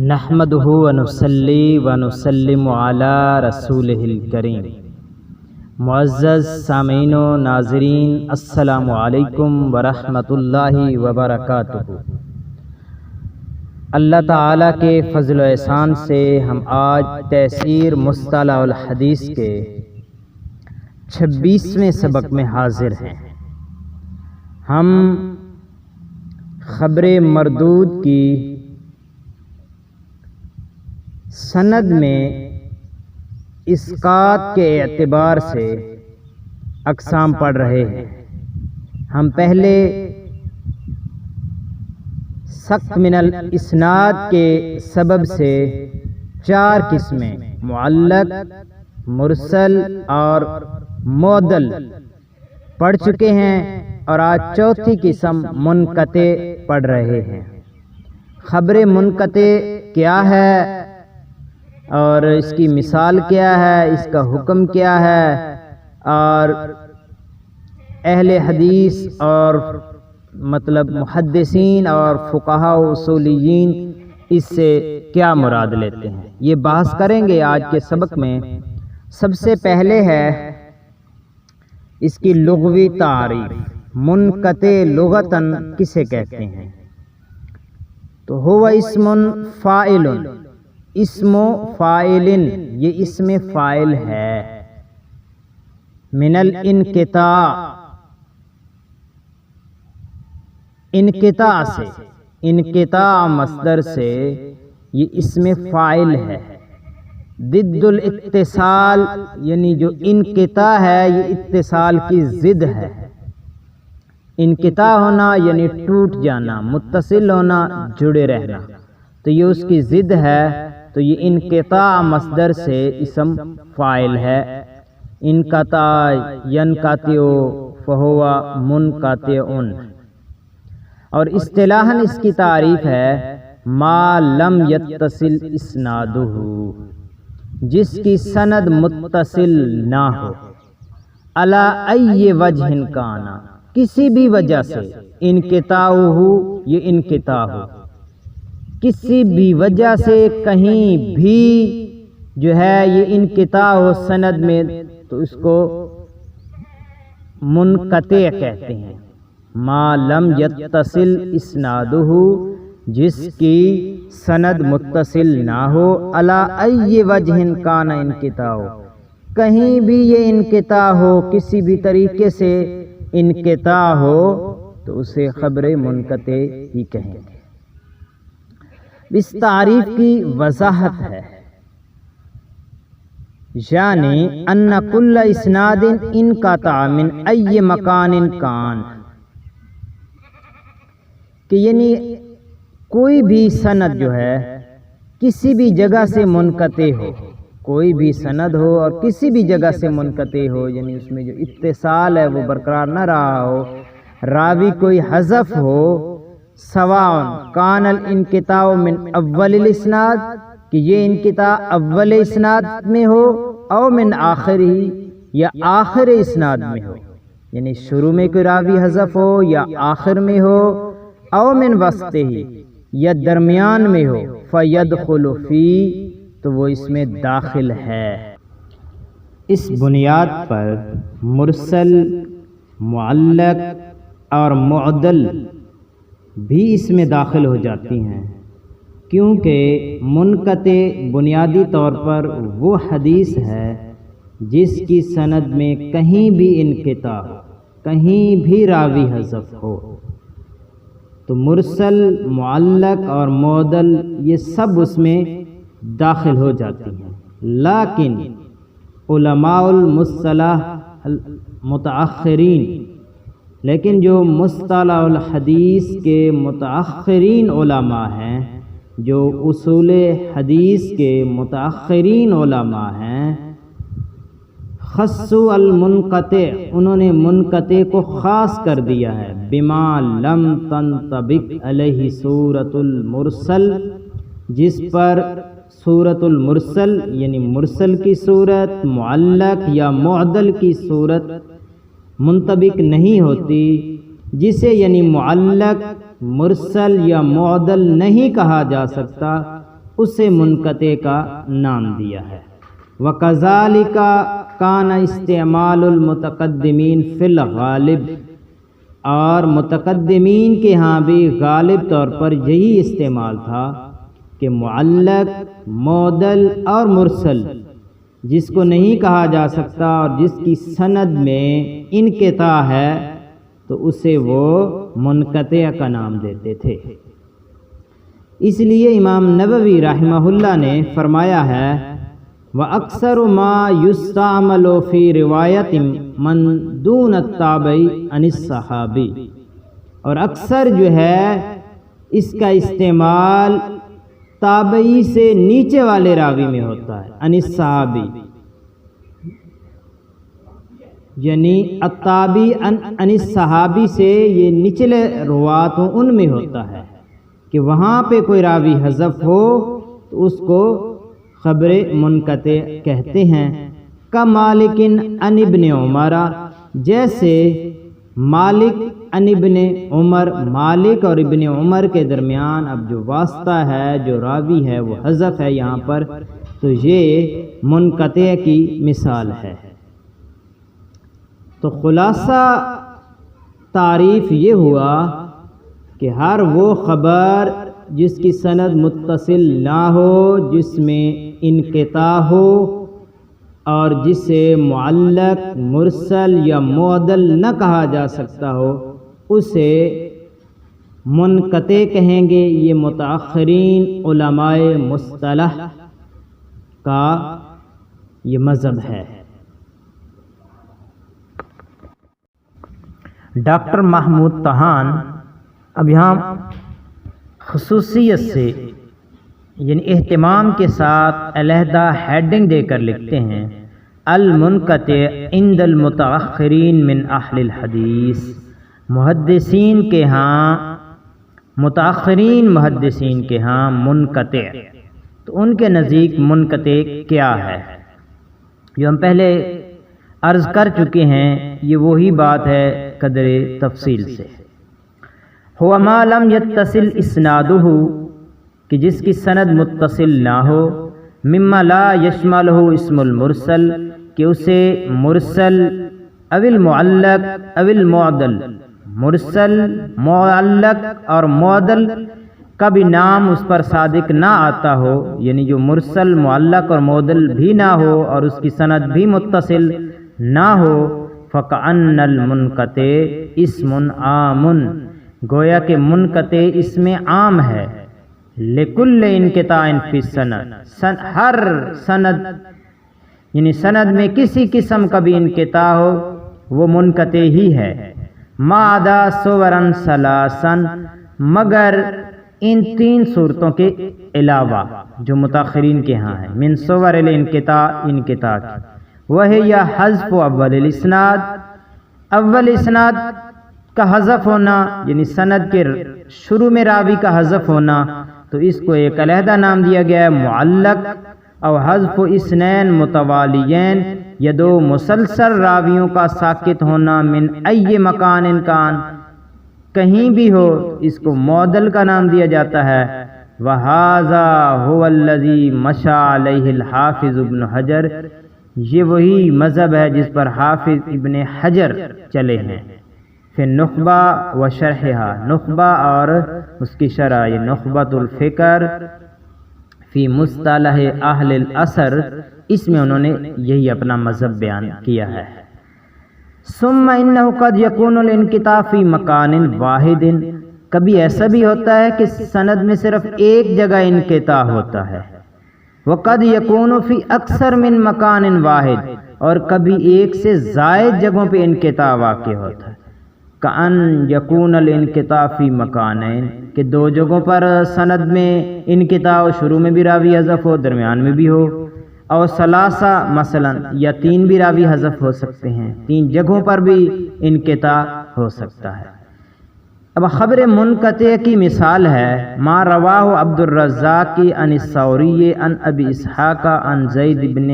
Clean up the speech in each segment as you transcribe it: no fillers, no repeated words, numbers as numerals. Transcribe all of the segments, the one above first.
نحمدہ ونصلی ونسلم علی رسولہ الکریم۔ معزز سامعین و ناظرین، السلام علیکم ورحمۃ اللہ وبرکاتہ۔ اللہ تعالیٰ کے فضل و احسان سے ہم آج تفسیر مصطلح الحدیث کے 26ویں سبق میں حاضر ہیں۔ ہم خبر مردود کی سند میں اسقاط کے اعتبار سے اقسام پڑھ رہے ہیں۔ ہم پہلے سقط من الاسناد کے سبب سے 4 قسمیں معلق، مرسل اور معضل پڑھ چکے ہیں، اور آج چوتھی قسم منقطع پڑھ رہے ہیں۔ خبر منقطع کیا ہے اور اس کی مثال کیا ہے، اس کا حکم کیا ہے، اور اہل حدیث اور محدثین اور فقہاء و اصولیین اس سے کیا مراد لیتے ہیں، یہ بحث کریں گے آج کے سبق میں۔ سب سے پہلے ہے اس کی لغوی تعریف۔ منقطع لغتاً کسے کہتے ہیں؟ تو ہوا اسم فاعل، اسم فاعل، یہ اسم فاعل ہے۔ من الانقطاع، انقطاع سے، انقطاع مصدر سے یہ اسم فاعل ہے۔ ضد الاتصال، یعنی جو انقطاع ہے یہ اتصال کی ضد ہے۔ انقطاع ہونا یعنی ٹوٹ جانا، متصل ہونا جڑے رہنا، تو یہ اس کی ضد ہے، تو یہ انقطاع مصدر سے اسم فاعل ہے۔ انقطع ینقطع فہو منقطع، اور اصطلاحاً اس کی تعریف ہے ما لم یتصل اسنادہ، جس کی سند متصل نہ ہو، علی ای وجہ کان، کسی بھی وجہ سے، انقطاع ہو یہ انقطاع ہو، کسی بھی وجہ سے کہیں بھی جو ہے یہ انقطاع ہو سند میں، تو اس کو منقطع کہتے ہیں۔ ما لم یتصل اسنادہ، جس کی سند متصل نہ ہو، علی ای وجہ کان انقطاع، کہیں بھی یہ انقطاع ہو، کسی بھی طریقے سے انقطاع ہو، تو اسے خبر منقطع ہی کہیں گے۔ اس تعریف کی وضاحت ہے، یعنی ان کل اسناد انقطع من ای مکان کان، کہ یعنی کوئی بھی سند جو ہے کسی بھی جگہ سے منقطع ہو، کوئی بھی سند ہو اور کسی بھی جگہ سے منقطع ہو، یعنی اس میں جو اتصال ہے وہ برقرار نہ رہا ہو، راوی کوئی حذف ہو، سواء کان الانقطاع من اول الاسناد، کہ یہ انقطاع اول اسناد میں ہو، او من آخر ہی، یا آخر اسناد میں ہو، یعنی شروع میں کوئی راوی حذف ہو یا آخر میں ہو، او من وسط ہی، یا درمیان میں ہو، فیدخل فی، تو وہ اس میں داخل ہے۔ اس بنیاد پر مرسل، معلق اور معضل بھی اس میں داخل ہو جاتی ہیں، کیونکہ منقطع بنیادی طور پر وہ حدیث ہے جس کی سند میں کہیں بھی انقطاع ہو، کہیں بھی راوی حذف ہو، تو مرسل، معلق اور معضل یہ سب اس میں داخل ہو جاتی ہیں۔ لیکن علماء المصطلح متأخرین، لیکن جو مصطلح الحدیث کے متأخرین علماء ہیں، جو اصول حدیث کے متأخرین علماء ہیں، خصوا المنقطع، انہوں نے منقطع کو خاص کر دیا ہے، بما لم تنطبق علیہ صورت المرسل، جس پر صورت المرسل یعنی مرسل کی صورت، معلق یا معضل کی صورت منطبق نہیں ہوتی، جسے یعنی معلق، مرسل یا معضل نہیں کہا جا سکتا، اسے منقطع کا نام دیا ہے۔ وَكَذَلِكَ كَانَ اسْتِعْمَالُ الْمُتَقَدِّمِينَ فِي الْغَالِبِ، اور متقدمین کے ہاں بھی غالب طور پر یہی استعمال تھا کہ معلق، معضل اور مرسل جس کو نہیں کہا جا سکتا اور جس کی سند میں انقطاع ہے تو اسے وہ منقطع کا نام دیتے تھے۔ اس لیے امام نووی رحمہ اللہ نے فرمایا ہے وَأَكْثَرُ مَا يُسْتَعْمَلُ فِي رِوَایَةٍ مَنْ دُونَ التَّابِعِ عَنِ الصَّحَابِي، اور اکثر جو ہے اس کا استعمال تابعی سے نیچے والے راوی میں ہوتا ہے، عن الصحابی، یعنی التابعی عن الصحابی سے یہ نچلے روات ہوں ان میں ہوتا ہے کہ وہاں پہ کوئی راوی حذف ہو تو اس کو خبر منقطع کہتے ہیں۔ کا مالک عن ابن عمر، جیسے مالک عن ابن عمر، مالک اور ابن عمر کے درمیان اب جو واسطہ ہے، جو راوی ہے وہ حذف ہے یہاں پر، تو یہ منقطع کی مثال ہے۔ تو خلاصہ تعریف یہ ہوا کہ ہر وہ خبر جس کی سند متصل نہ ہو، جس میں انقطاع ہو اور جسے معلق، مرسل یا معضل نہ کہا جا سکتا ہو، اسے منقطع کہیں گے۔ یہ متأخرین علماء مصطلح کا یہ مذہب ہے۔ ڈاکٹر محمود طحان اب یہاں خصوصیت سے یعنی اہتمام کے ساتھ علیحدہ ہیڈنگ دے کر لکھتے ہیں المنقطع عند المتأخرین من اہل الحدیث، محدثین کے ہاں، متأخرین محدثین کے ہاں منقطع، تو ان کے نزدیک منقطع کیا ہے؟ جو ہم پہلے عرض کر چکے ہیں، یہ وہی بات ہے قدر تفصیل سے۔ ہوا ما لم یتصل اسنادہ، کہ جس کی سند متصل نہ ہو، مما لا یشملہ اسم المرسل، کہ اسے مرسل او المعلق او المعضل، مرسل، معلق اور معضل کا بھی نام اس پر صادق نہ آتا ہو، یعنی جو مرسل، معلق اور معضل بھی نہ ہو اور اس کی سند بھی متصل نہ ہو، فَكَأَنَّ الْمُنْقَطِعَ اسم عام، گویا کہ منقطع اسم عام ہے، لِكُلِّ انقطاع فی السند، ہر سند یعنی سند میں کسی قسم کا بھی انقطاع ہو وہ منقطع ہی ہے، ما عدا صوراً ثلاثاً، مگر ان تین صورتوں کے علاوہ جو متاخرین کے ہاں ہیں، من صور الانقطاع، انقطاع کی، وہ ہے یا حذف اول الاسناد، اول اسناد کا حذف ہونا، یعنی سند کے شروع میں راوی کا حذف ہونا، تو اس کو ایک علیحدہ نام دیا گیا ہے معلق، او حذف اثنین متوالیین، یا دو مسلسل راویوں کا ساکت ہونا، من ای مکان کان، کہیں بھی ہو، اس کو معضل کا نام دیا جاتا ہے۔ وَهَذَا هُوَ الَّذِي مَشَى عَلَيْهِ الْحَافِظُ ابن حجر، یہ وہی مذہب ہے جس پر حافظ ابن حجر چلے ہیں، پھر نخبہ و شرحها، نخبہ اور اس کی شرح، یہ نخبۃ الفکر فی مصطلح اہل الاثر، اس میں انہوں نے یہی اپنا مذہب بیان کیا ہے۔ ثم انہ قد یکون الانقطاع فی مکان واحد، کبھی ایسا بھی ہوتا ہے کہ سند میں صرف ایک جگہ انقطاع ہوتا ہے، وقد یکون فی اکثر من مکان واحد، اور کبھی ایک سے زائد جگہوں پہ انقطاع واقع ہوتا ہے، کأن یکون الانقطاع فی مکانین، کہ دو جگہوں پر سند میں انقطاع ہو، شروع میں بھی راوی حذف ہو، درمیان میں بھی ہو، اور ثلاثہ مثلا، یا تین بھی راوی حذف ہو سکتے ہیں، تین جگہوں پر بھی انقطاع ہو سکتا ہے۔ اب خبر منقطع کی مثال ہے ما رواہ عبد الرزاق عن الثوری عن ابی اسحاق عن زید بن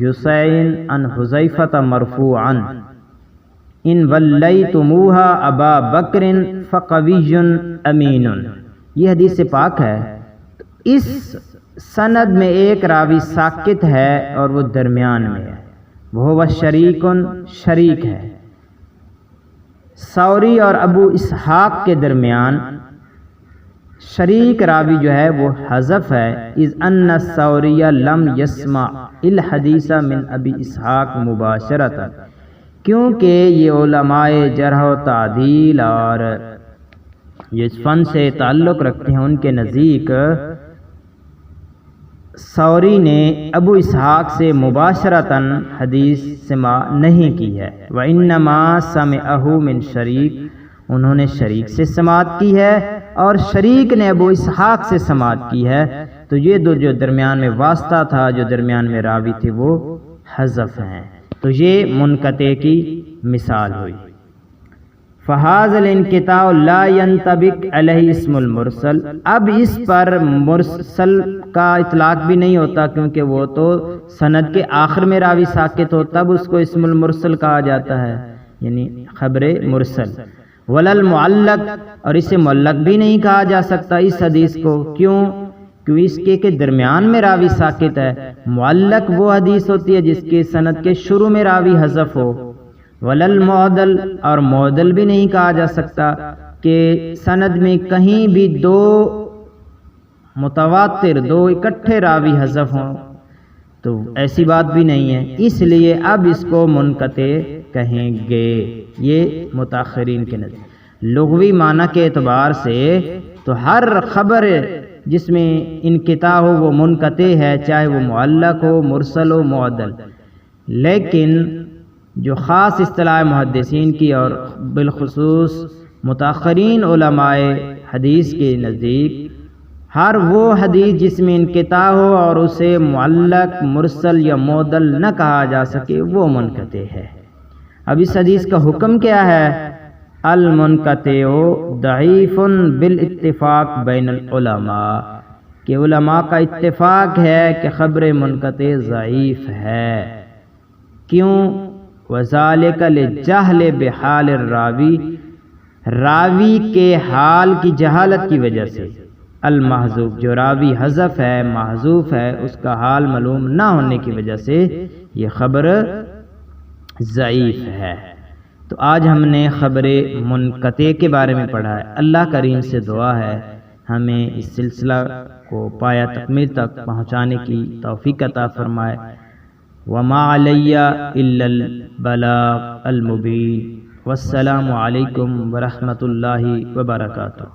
یسین عن حذیفہ مرفوعا ان ولیتموہا ابا بکر فقوی امین، یہ حدیث پاک ہے۔ اس سند میں ایک راوی ساکت ہے اور وہ درمیان میں ہے، وہ شریکن شریک ہے۔ ثوری اور ابو اسحاق کے درمیان شریک راوی جو ہے وہ حذف ہے، اذ ان الثوری لم یسمع الحدیث من ابی اسحاق مباشرۃ، کیونکہ یہ علماء جرح و تعدیل اور یہ فن سے تعلق رکھتے ہیں، ان کے نزدیک ثوری نے ابو اسحاق سے مباشرتاً حدیث سماع نہیں کی ہے، وَإِنَّمَا سَمِعَهُ مِن شریک، انہوں نے شریک سے سماعت کی ہے اور شریک نے ابو اسحاق سے سماعت کی ہے، تو یہ دو جو درمیان میں واسطہ تھا، جو درمیان میں راوی تھے، وہ حذف ہیں، تو یہ منقطع کی مثال ہوئی۔ فہذا الانقطاع لا ينطبق علیہ اسم المرسل، اب اس پر مرسل کا اطلاق بھی نہیں ہوتا، کیونکہ وہ تو سند کے آخر میں راوی ساکت ہو تب اس کو اسم المرسل کہا جاتا ہے، یعنی خبر مرسل۔ ولا المعلق، اور اسے معلق بھی نہیں کہا جا سکتا اس حدیث کو، کیوں؟ اس کے درمیان میں راوی ساکت ہے۔ معلق وہ حدیث ہوتی ہے جس کے سند کے شروع میں راوی حذف ہو۔ ولا المعدل، اور معدل بھی نہیں کہا جا سکتا کہ سند میں کہیں بھی دو متواتر، دو اکٹھے راوی حذف ہوں، تو ایسی بات بھی نہیں ہے، اس لیے اب اس کو منقطع کہیں گے، یہ متاخرین کے نزدیک۔ لغوی معنی کے اعتبار سے تو ہر خبر جس میں انقطاع ہو وہ منقطع ہے، چاہے وہ معلق ہو، مرسل ہو، معدل۔ لیکن جو خاص اصطلاح محدثین کی اور بالخصوص متاخرین علماء حدیث کے نزدیک، ہر وہ حدیث جس میں انقطاع ہو اور اسے معلق، مرسل یا معدل نہ کہا جا سکے، وہ منقطع ہے۔ اب اس حدیث کا حکم کیا ہے؟ المنقطع ضعیف بالاتفاق بین العلماء، کہ علماء کا اتفاق ہے کہ خبر منقطع ضعیف ہے۔ کیوں؟ وذالک للجہل بحال الراوی، راوی کے حال کی جہالت کی وجہ سے، المحذوف، جو راوی حذف ہے، محذوف ہے، اس کا حال معلوم نہ ہونے کی وجہ سے یہ خبر ضعیف ہے۔ تو آج ہم نے خبر منقطع کے بارے میں پڑھا ہے۔ اللہ کریم سے دعا ہے ہمیں اس سلسلہ کو پایا تکمیل تک پہنچانے کی توفیق عطا فرمائے۔ وما علی الا البلاغ المبین، والسلام علیکم ورحمۃ اللہ وبرکاتہ۔